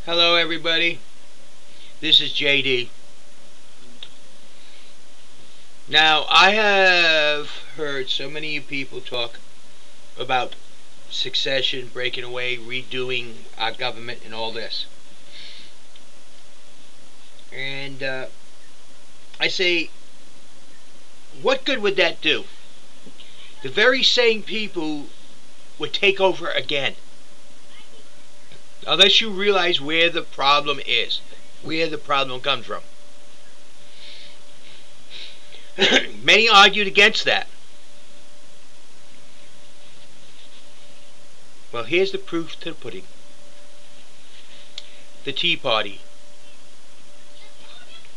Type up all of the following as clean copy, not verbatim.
Hello everybody, this is JD. Now I have heard so many people talk about succession, breaking away, redoing our government and all this. And I say, what good would that do? The very same people would take over again. Unless you realize where the problem is, where the problem comes from. Many argued against that. Well, here's the proof to the pudding. The Tea Party.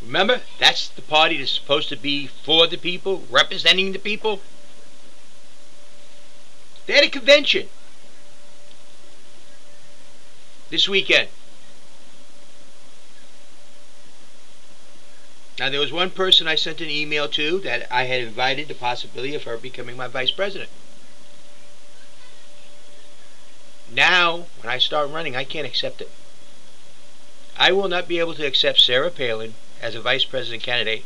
Remember, that's the party that's supposed to be for the people, representing the people. They had a convention this weekend. Now there was one person I sent an email to that I had invited the possibility of her becoming my vice president. Now, when I start running, I can't accept it. I will not be able to accept Sarah Palin as a vice president candidate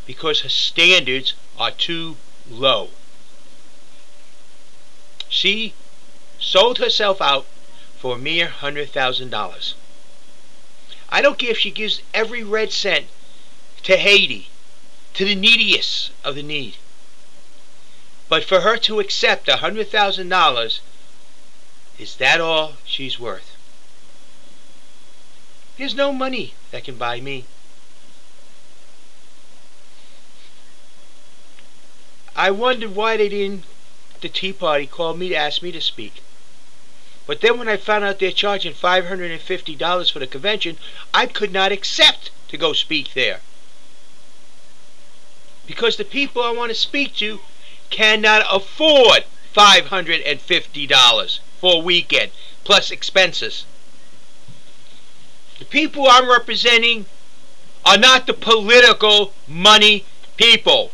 because her standards are too low. She sold herself out for a mere $100,000. I don't care if she gives every red cent to Haiti, to the neediest of the need. But for her to accept $100,000, is that all she's worth? There's no money that can buy me. I wondered why the Tea Party called me to ask me to speak. But then when I found out they're charging $550 for the convention, I could not accept to go speak there. Because the people I want to speak to cannot afford $550 for a weekend, plus expenses. The people I'm representing are not the political money people.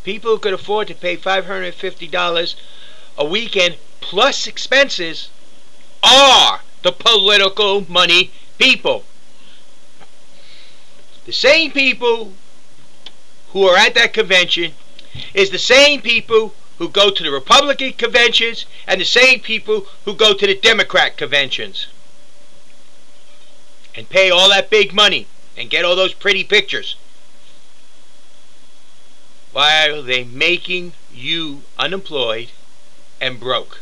People who could afford to pay $550 a weekend plus expenses are the political money people. The same people who are at that convention is the same people who go to the Republican conventions and the same people who go to the Democrat conventions and pay all that big money and get all those pretty pictures. Why are they making you unemployed and broke?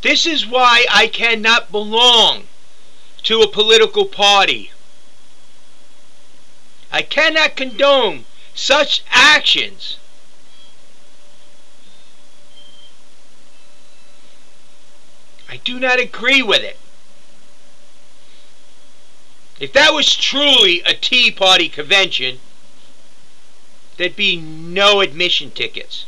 This is why I cannot belong to a political party. I cannot condone such actions. I do not agree with it. If that was truly a Tea Party convention, there'd be no admission tickets.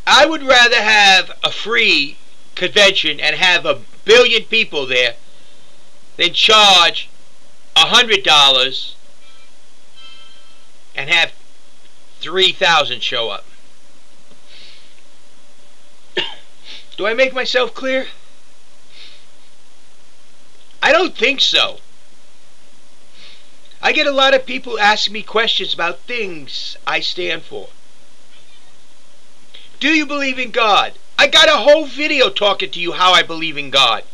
I would rather have a free convention and have 1 billion people there than charge $100 and have 3,000 show up. Do I make myself clear? I don't think so. I get a lot of people asking me questions about things I stand for. Do you believe in God? I got a whole video talking to you how I believe in God.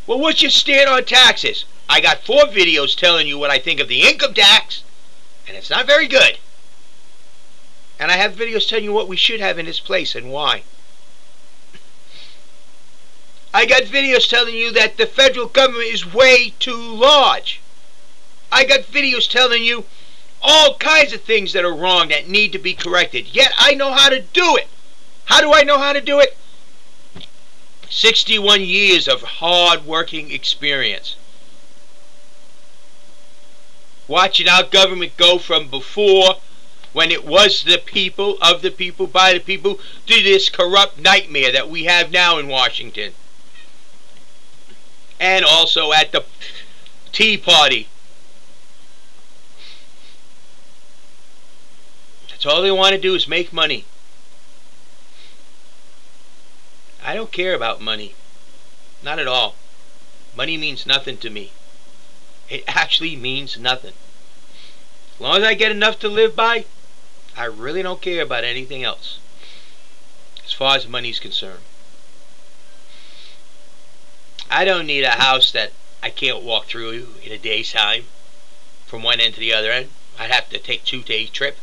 Well, what's your stand on taxes? I got 4 videos telling you what I think of the income tax, and it's not very good. And I have videos telling you what we should have in its place and why. I got videos telling you that the federal government is way too large. I got videos telling you all kinds of things that are wrong that need to be corrected. Yet I know how to do it. How do I know how to do it? 61 years of hard-working experience. Watching our government go from before, when it was the people, of the people, by the people, to this corrupt nightmare that we have now in Washington. And also at the Tea Party. That's all they want to do is make money. I don't care about money. Not at all. Money means nothing to me. It actually means nothing. As long as I get enough to live by, I really don't care about anything else, as far as money's concerned. I don't need a house that I can't walk through in a day's time from one end to the other end. I'd have to take 2-day trip.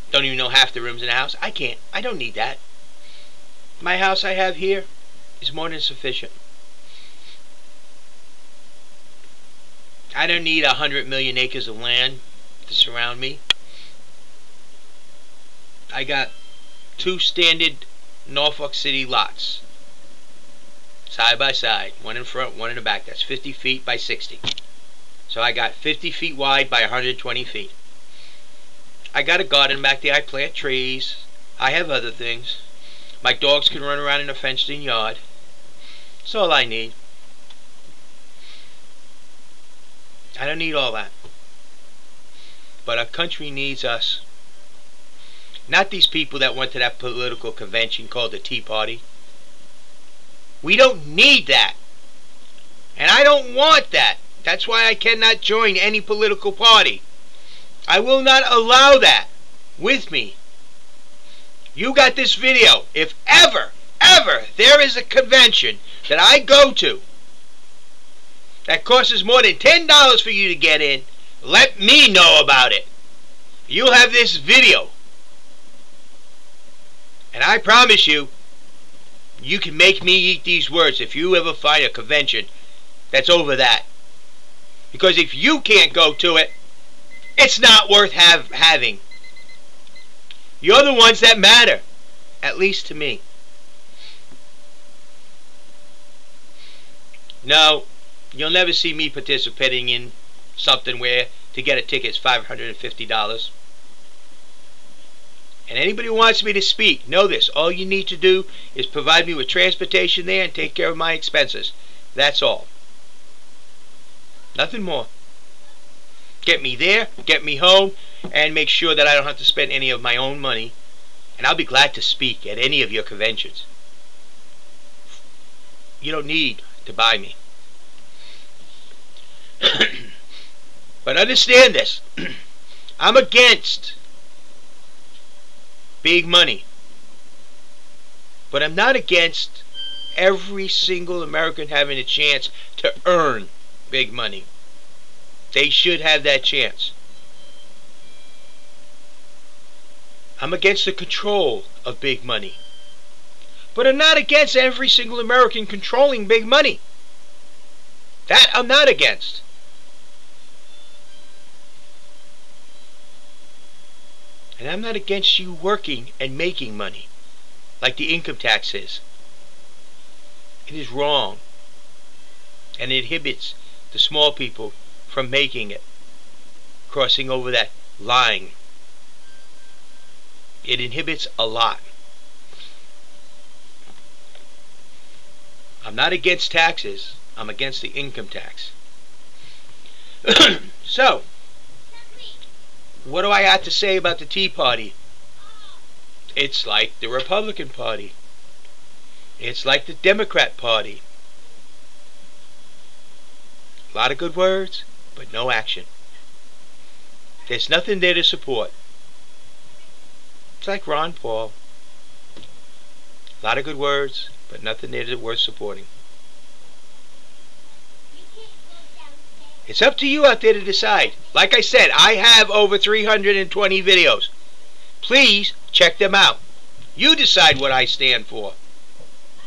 Don't even know half the rooms in the house. I can't. I don't need that. My house I have here is more than sufficient. I don't need 100 million acres of land to surround me. I got 2 standard Norfolk City lots, side by side, one in front, one in the back. That's 50 feet by 60. So I got 50 feet wide by 120 feet. I got a garden back there. I plant trees. I have other things. My dogs can run around in a fenced-in yard. That's all I need. I don't need all that. But our country needs us. Not these people that went to that political convention called the Tea Party. We don't need that. And I don't want that. That's why I cannot join any political party. I will not allow that with me. You got this video. If ever there is a convention that I go to that costs more than $10 for you to get in, let me know about it. You'll have this video. And I promise you, you can make me eat these words if you ever find a convention that's over that. Because if you can't go to it, it's not worth having. You're the ones that matter, at least to me. No, you'll never see me participating in something where to get a ticket is $550. And anybody who wants me to speak, know this. All you need to do is provide me with transportation there and take care of my expenses. That's all. Nothing more. Get me there, get me home, and make sure that I don't have to spend any of my own money. And I'll be glad to speak at any of your conventions. You don't need to buy me. But understand this. I'm against big money. But I'm not against every single American having a chance to earn big money. They should have that chance. I'm against the control of big money. But I'm not against every single American controlling big money. That I'm not against. And I'm not against you working and making money, like the income tax is. It is wrong. And it inhibits the small people from making it, crossing over that line. It inhibits a lot. I'm not against taxes. I'm against the income tax. So, what do I have to say about the Tea Party? It's like the Republican Party. It's like the Democrat Party. A lot of good words, but no action. There's nothing there to support. It's like Ron Paul. A lot of good words, but nothing there that's worth supporting. It's up to you out there to decide. Like I said, I have over 320 videos. Please check them out. You decide what I stand for.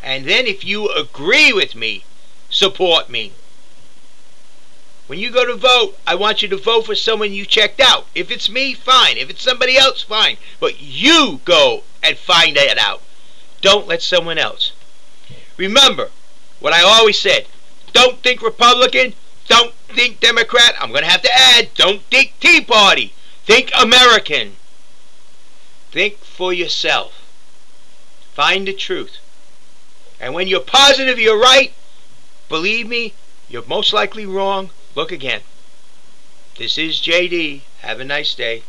And then if you agree with me, support me. When you go to vote, I want you to vote for someone you checked out. If it's me, fine. If it's somebody else, fine. But you go and find that out. Don't let someone else. Remember what I always said. Don't think Republican. Don't think Democrat. I'm going to have to add, don't think Tea Party. Think American. Think for yourself. Find the truth. And when you're positive you're right, believe me, you're most likely wrong. Look again. This is JD. Have a nice day.